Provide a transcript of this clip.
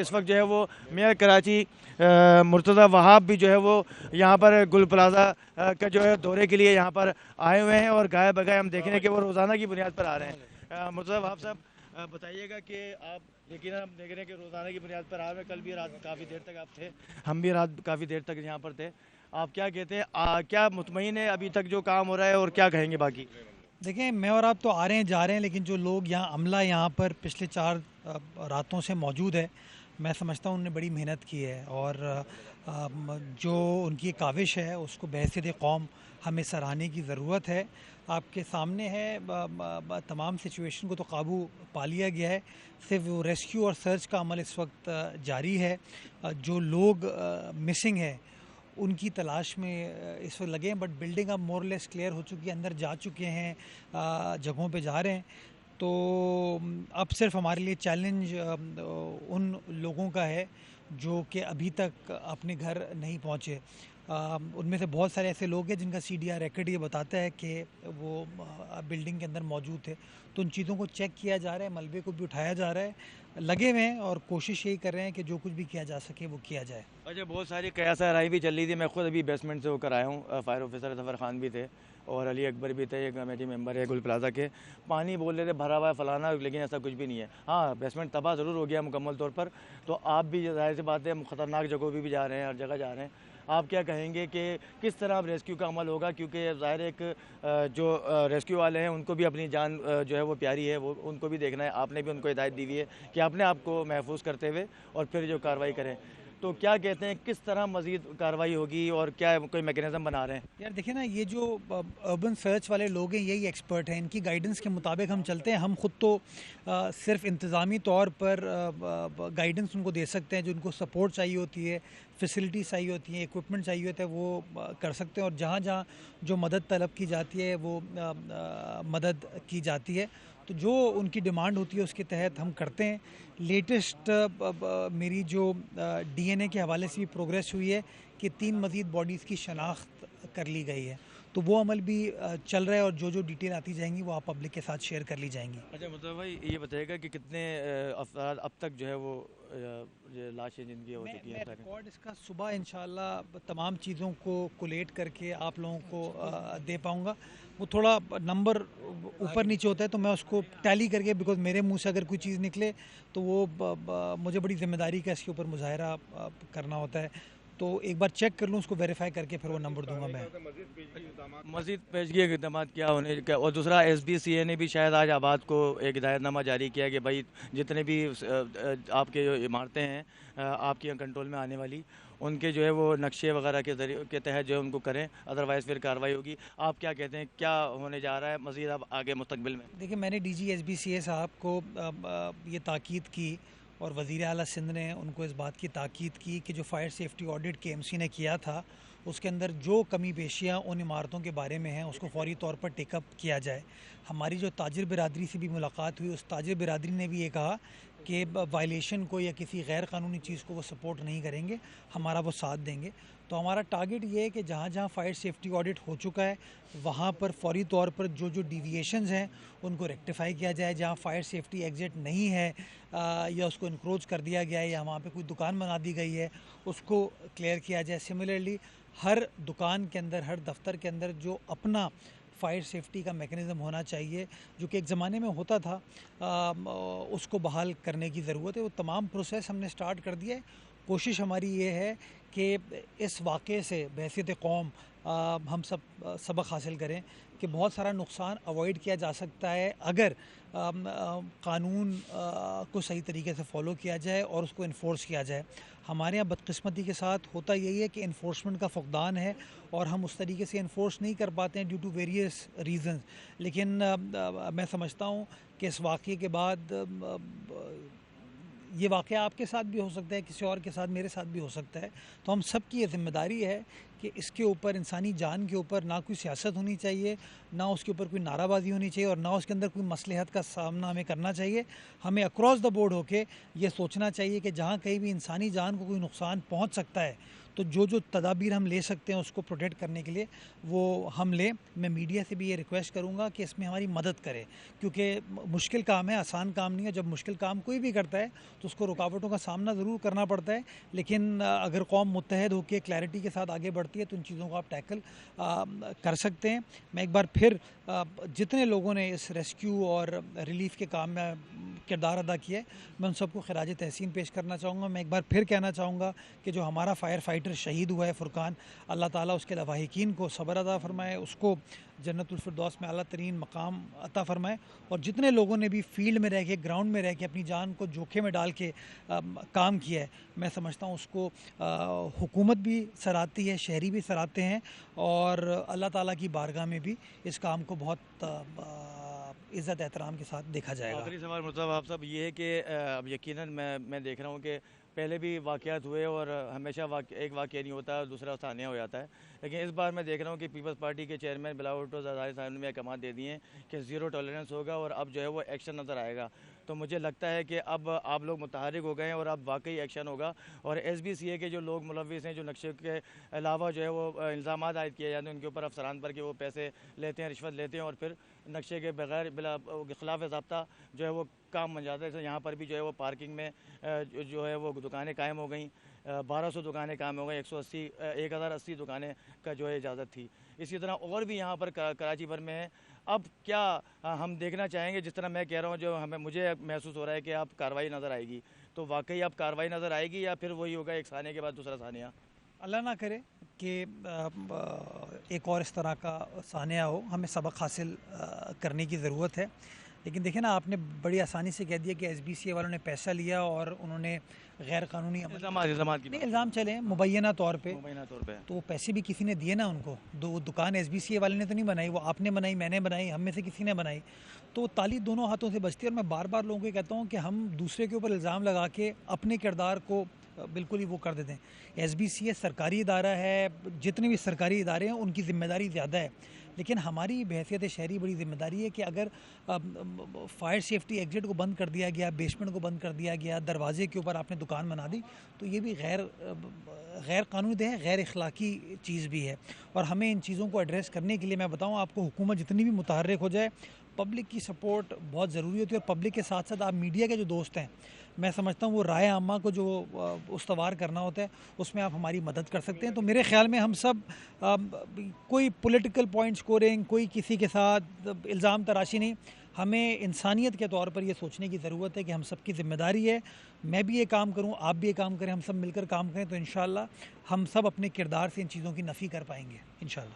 اس وقت جو ہے وہ میئر کراچی مرتضی وہاب بھی جو ہے وہ یہاں پر گل پلازا کا جو ہے دورے کے لیے یہاں پر آئے ہوئے ہیں، اور گائے بگائے ہم دیکھ رہے ہیں کہ وہ روزانہ کی بنیاد پر آ رہے ہیں۔ مرتضی وہاب صاحب بتائیے گا کہ آپ یقیناً ہم دیکھ رہے ہیں کہ روزانہ کی بنیاد پر آ رہے ہیں، کل بھی رات کافی دیر تک آپ تھے، ہم بھی رات کافی دیر تک یہاں پر تھے، آپ کیا کہتے ہیں، کیا مطمئن ہے ابھی تک جو کام ہو رہا ہے اور کیا کہیں گے باقی؟ دیکھیں، میں اور آپ تو آ رہے ہیں جا رہے ہیں، لیکن جو لوگ یہاں عملہ یہاں پر پچھلے 4 راتوں سے موجود ہے، میں سمجھتا ہوں انہوں نے بڑی محنت کی ہے، اور جو ان کی کاوش ہے اس کو بحیثیت قوم ہمیں سراہنے کی ضرورت ہے۔ آپ کے سامنے ہے، تمام سچویشن کو تو قابو پا لیا گیا ہے، صرف وہ ریسکیو اور سرچ کا عمل اس وقت جاری ہے۔ جو لوگ مسنگ ہے ان کی تلاش میں اس وقت لگے ہیں، بٹ بلڈنگ اب مور لیس کلیئر ہو چکی ہے، اندر جا چکے ہیں، جگہوں پہ جا رہے ہیں۔ تو اب صرف ہمارے لیے چیلنج ان لوگوں کا ہے جو کہ ابھی تک اپنے گھر نہیں پہنچے۔ ان میں سے بہت سارے ایسے لوگ ہیں جن کا CDR ریکارڈ یہ بتاتا ہے کہ وہ بلڈنگ کے اندر موجود تھے، تو ان چیزوں کو چیک کیا جا رہا ہے، ملبے کو بھی اٹھایا جا رہا ہے، لگے ہوئے ہیں اور کوشش یہی کر رہے ہیں کہ جو کچھ بھی کیا جا سکے وہ کیا جائے۔ اچھا، بہت ساری قیاس آرائی بھی چل رہی تھی، میں خود ابھی بیسمنٹ سے ہو کر آیا ہوں، فائر آفیسر ظفر خان بھی تھے اور علی اکبر بھی تھے، ایک کمیٹی ممبر ہے گل پلازا کے، پانی بول رہے تھے بھرا ہوا ہے فلانا، لیکن ایسا کچھ بھی نہیں ہے۔ ہاں، بیسمنٹ تباہ ضرور ہو گیا مکمل طور پر، تو آپ بھی ظاہر سی بات ہے خطرناک جگہوں پہ بھی جا رہے ہیں، ہر جگہ جا رہے ہیں، آپ کیا کہیں گے کہ کس طرح اب ریسکیو کا عمل ہوگا؟ کیونکہ ظاہر ایک جو ریسکیو والے ہیں ان کو بھی اپنی جان جو ہے وہ پیاری ہے، وہ ان کو بھی دیکھنا ہے، آپ نے بھی ان کو ہدایت دی ہوئی ہے کہ اپنے آپ کو محفوظ کرتے ہوئے اور پھر جو کارروائی کریں، تو کیا کہتے ہیں کس طرح مزید کارروائی ہوگی اور کیا کوئی میکینزم بنا رہے ہیں؟ یار دیکھیں نا، یہ جو اربن سرچ والے لوگ ہیں یہی ایکسپرٹ ہیں، ان کی گائیڈنس کے مطابق ہم چلتے ہیں۔ ہم خود تو صرف انتظامی طور پر گائیڈنس ان کو دے سکتے ہیں، جو ان کو سپورٹ چاہیے ہوتی ہے، فیسلٹیز چاہیے ہوتی ہیں، اکوپمنٹ چاہیے ہوتا ہے، وہ کر سکتے ہیں، اور جہاں جہاں جو مدد طلب کی جاتی ہے وہ مدد کی جاتی ہے، تو جو ان کی ڈیمانڈ ہوتی ہے اس کے تحت ہم کرتے ہیں۔ لیٹسٹ میری جو DNA کے حوالے سے بھی پروگریس ہوئی ہے کہ 3 مزید باڈیز کی شناخت کر لی گئی ہے، تو وہ عمل بھی چل رہا ہے، اور جو ڈیٹیل آتی جائیں گی وہ آپ پبلک کے ساتھ شیئر کر لی جائیں گی۔ اچھا مطلب بھائی یہ بتائیے گا کہ کتنے افراد اب تک جو ہے وہ لاشیں جن کی ہو چکی ہیں؟ میں ریکارڈ اس کا صبح انشاءاللہ تمام چیزوں کو کولیٹ کر کے آپ لوگوں کو دے پاؤں گا۔ وہ تھوڑا نمبر اوپر نیچے ہوتا ہے تو میں اس کو ٹیلی کر کے، بیکاز میرے منہ سے اگر کوئی چیز نکلے تو وہ مجھے بڑی ذمہ داری کا اس کے اوپر مظاہرہ کرنا ہوتا ہے، تو ایک بار چیک کر لوں، اس کو ویریفائی کر کے پھر وہ نمبر دوں گا میں۔ مزید پیشگی کے اقدامات کیا ہونے کا؟ اور دوسرا SBCA نے بھی شاید آج آباد کو ایک ہدایت نامہ جاری کیا کہ بھائی جتنے بھی آپ کے جو عمارتیں ہیں آپ کے کنٹرول میں آنے والی، ان کے جو ہے وہ نقشے وغیرہ کے ذریعے کے تحت جو ہے ان کو کریں، ادروائز پھر کارروائی ہوگی۔ آپ کیا کہتے ہیں کیا ہونے جا رہا ہے مزید اب آگے مستقبل میں؟ دیکھیں، میں نے DG SBCA صاحب کو یہ تاکید کی، اور وزیر اعلیٰ سندھ نے ان کو اس بات کی تاکید کی کہ جو فائر سیفٹی آڈٹ KMC نے کیا تھا اس کے اندر جو کمی بیشیاں ان عمارتوں کے بارے میں ہیں اس کو فوری طور پر ٹیک اپ کیا جائے۔ ہماری جو تاجر برادری سے بھی ملاقات ہوئی، اس تاجر برادری نے بھی یہ کہا کہ وائلیشن کو یا کسی غیر قانونی چیز کو وہ سپورٹ نہیں کریں گے، ہمارا وہ ساتھ دیں گے۔ تو ہمارا ٹارگٹ یہ ہے کہ جہاں جہاں فائر سیفٹی آڈٹ ہو چکا ہے وہاں پر فوری طور پر جو ڈیویشنز ہیں ان کو ریکٹیفائی کیا جائے، جہاں فائر سیفٹی ایگزٹ نہیں ہے یا اس کو انکروچ کر دیا گیا ہے یا وہاں پہ کوئی دکان بنا دی گئی ہے اس کو کلیئر کیا جائے۔ سملرلی ہر دکان کے اندر، ہر دفتر کے اندر جو اپنا فائر سیفٹی کا میکنزم ہونا چاہیے جو کہ ایک زمانے میں ہوتا تھا، اس کو بحال کرنے کی ضرورت ہے۔ وہ تمام پروسیس ہم نے سٹارٹ کر دیا ہے۔ کوشش ہماری یہ ہے کہ اس واقعے سے بحیثیت قوم ہم سب سبق حاصل کریں کہ بہت سارا نقصان اوائڈ کیا جا سکتا ہے اگر قانون کو صحیح طریقے سے فالو کیا جائے اور اس کو انفورس کیا جائے۔ ہمارے یہاں بدقسمتی کے ساتھ ہوتا یہی ہے کہ انفورسمنٹ کا فقدان ہے اور ہم اس طریقے سے انفورس نہیں کر پاتے ہیں ڈیو ٹو ویریس ریزنز، لیکن میں سمجھتا ہوں کہ اس واقعے کے بعد یہ واقعہ آپ کے ساتھ بھی ہو سکتا ہے، کسی اور کے ساتھ، میرے ساتھ بھی ہو سکتا ہے، تو ہم سب کی یہ ذمہ داری ہے کہ اس کے اوپر انسانی جان کے اوپر نہ کوئی سیاست ہونی چاہیے، نہ اس کے اوپر کوئی نعرہ بازی ہونی چاہیے، اور نہ اس کے اندر کوئی مصلحت کا سامنا ہمیں کرنا چاہیے. ہمیں اکراس دا بورڈ ہو کے یہ سوچنا چاہیے کہ جہاں کہیں بھی انسانی جان کو کوئی نقصان پہنچ سکتا ہے تو جو تدابیر ہم لے سکتے ہیں اس کو پروٹیکٹ کرنے کے لیے وہ ہم لیں. میں میڈیا سے بھی یہ ریکویسٹ کروں گا کہ اس میں ہماری مدد کرے، کیونکہ مشکل کام ہے، آسان کام نہیں ہے. جب مشکل کام کوئی بھی کرتا ہے تو اس کو رکاوٹوں کا سامنا ضرور کرنا پڑتا ہے، لیکن اگر قوم متحد ہو کے کلیئرٹی کے ساتھ آگے بڑھتی ہے تو ان چیزوں کو آپ ٹیکل کر سکتے ہیں. میں ایک بار پھر جتنے لوگوں نے اس ریسکیو اور ریلیف کے کام میں کردار ادا کیا ہے میں ان سب کو خراج تحسین پیش کرنا چاہوں گا. میں ایک بار پھر کہنا چاہوں گا کہ جو ہمارا فائر فائٹر شہید ہوا ہے فرقان، اللہ تعالیٰ اس کے لواحقین کو صبر عطا فرمائے، اس کو جنت الفردوس میں اعلیٰ ترین مقام عطا فرمائے. اور جتنے لوگوں نے بھی فیلڈ میں رہ کے، گراؤنڈ میں رہ کے اپنی جان کو جوکھے میں ڈال کے کام کیا ہے، میں سمجھتا ہوں اس کو حکومت بھی سراہتی ہے، شہری بھی سراہتے ہیں، اور اللہ تعالیٰ کی بارگاہ میں بھی اس کام کو بہت عزت احترام کے ساتھ دیکھا جائے گا. آخری سوال مرتضیٰ آپ صاحب یہ ہے کہ اب یقیناً میں دیکھ رہا ہوں کہ پہلے بھی واقعات ہوئے اور ہمیشہ ایک واقعہ نہیں ہوتا، دوسرا ثانیہ ہو جاتا ہے، لیکن اس بار میں دیکھ رہا ہوں کہ پیپلز پارٹی کے چیئرمین بلاول بھٹو زرداری صاحب نے احکامات دے دیے ہیں کہ زیرو ٹالرنس ہوگا اور اب جو ہے وہ ایکشن نظر آئے گا. تو مجھے لگتا ہے کہ اب آپ لوگ متحرک ہو گئے ہیں اور اب واقعی ایکشن ہوگا، اور ایس بی سی اے کے جو لوگ ملوث ہیں، جو نقشے کے علاوہ جو ہے وہ الزامات عائد کیے جاتے ہیں ان کے اوپر افسران پر کہ وہ پیسے لیتے ہیں، رشوت لیتے ہیں اور پھر نقشے کے بغیر بلا خلاف ضابطہ جو ہے وہ کام بن جاتا ہے. جیسے یہاں پر بھی جو ہے وہ پارکنگ میں جو ہے وہ دکانیں قائم ہو گئیں، 1200 دکانیں قائم ہو گئیں، 1080 دکانیں کا جو ہے اجازت تھی. اسی طرح اور بھی یہاں پر کراچی بھر میں ہے. اب کیا ہم دیکھنا چاہیں گے، جس طرح میں کہہ رہا ہوں، جو مجھے محسوس ہو رہا ہے کہ اب کارروائی نظر آئے گی، تو واقعی اب کارروائی نظر آئے گی یا پھر وہی ہوگا ایک ثانیہ کے بعد دوسرا ثانیہ؟ اللہ نہ کرے کہ ایک اور اس طرح کا ثانیہ ہو. ہمیں سبق حاصل کرنے کی ضرورت ہے. لیکن دیکھیں نا، آپ نے بڑی آسانی سے کہہ دیا کہ ایس بی سی اے والوں نے پیسہ لیا اور انہوں نے غیر قانونی الزامات کی نہیں، الزام چلیں مبینہ طور پہ، مبینہ طور پہ تو پیسے بھی کسی نے دیے نا ان کو. دکان ایس بی سی اے والے نے تو نہیں بنائی، وہ آپ نے بنائی، میں نے بنائی، ہم میں سے کسی نے بنائی. تو تالی دونوں ہاتھوں سے بجتی ہے. اور میں بار بار لوگوں کو کہتا ہوں کہ ہم دوسرے کے اوپر الزام لگا کے اپنے کردار کو بالکل ہی وہ کر دیتے ہیں. ایس بی سی اے سرکاری ادارہ ہے، جتنے بھی سرکاری ادارے ہیں ان کی ذمہ داری زیادہ ہے، لیکن ہماری بحیثیت شہری بڑی ذمہ داری ہے کہ اگر فائر سیفٹی ایگزٹ کو بند کر دیا گیا، بیسمنٹ کو بند کر دیا گیا، دروازے کے اوپر آپ نے دکان بنا دی، تو یہ بھی غیر قانونی ہے، غیر اخلاقی چیز بھی ہے. اور ہمیں ان چیزوں کو ایڈریس کرنے کے لیے میں بتاؤں آپ کو، حکومت جتنی بھی متحرک ہو جائے، پبلک کی سپورٹ بہت ضروری ہوتی ہے. اور پبلک کے ساتھ ساتھ آپ میڈیا کے جو دوست ہیں، میں سمجھتا ہوں وہ رائے عامہ کو جو استوار کرنا ہوتا ہے اس میں آپ ہماری مدد کر سکتے ہیں. تو میرے خیال میں ہم سب کوئی پولیٹیکل پوائنٹ اسکورنگ، کوئی کسی کے ساتھ الزام تراشی نہیں، ہمیں انسانیت کے طور پر یہ سوچنے کی ضرورت ہے کہ ہم سب کی ذمہ داری ہے. میں بھی یہ کام کروں، آپ بھی یہ کام کریں، ہم سب مل کر کام کریں، تو انشاءاللہ ہم سب اپنے کردار سے ان چیزوں کی نفی کر پائیں گے انشاءاللہ.